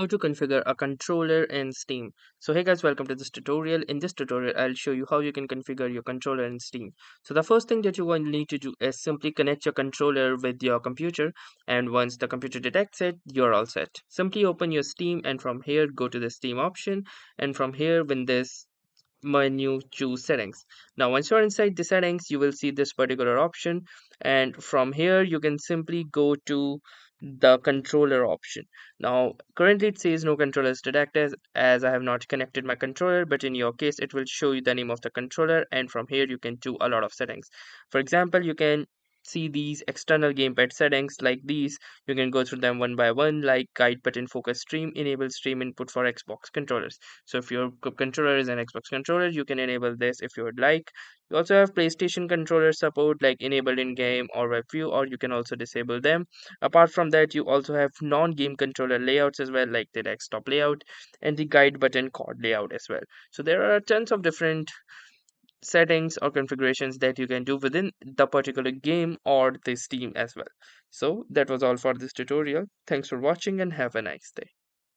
How to configure a controller in Steam. So hey guys, welcome to this tutorial. In this tutorial I'll show you how you can configure your controller in Steam. So the first thing that you're going to need to do is simply connect your controller with your computer, and once the computer detects it, you're all set. Simply open your Steam, and from here go to the Steam option, and from here when this menu, choose settings. Now once you're inside the settings, you will see this particular option, and from here you can simply go to the controller option. Now currently it says no controller is detected as I have not connected my controller, but in your case it will show you the name of the controller, and from here you can do a lot of settings. For example, you can see these external gamepad settings like these. You can go through them one by one, like guide button, focus stream, enable stream input for Xbox controllers. So if your controller is an Xbox controller, you can enable this if you would like. You also have PlayStation controller support, like enabled in game or web view, or you can also disable them. Apart from that, you also have non-game controller layouts as well, like the desktop layout and the guide button chord layout as well. So there are tons of different settings or configurations that you can do within the particular game or the Steam as well. So that was all for this tutorial. Thanks for watching and have a nice day.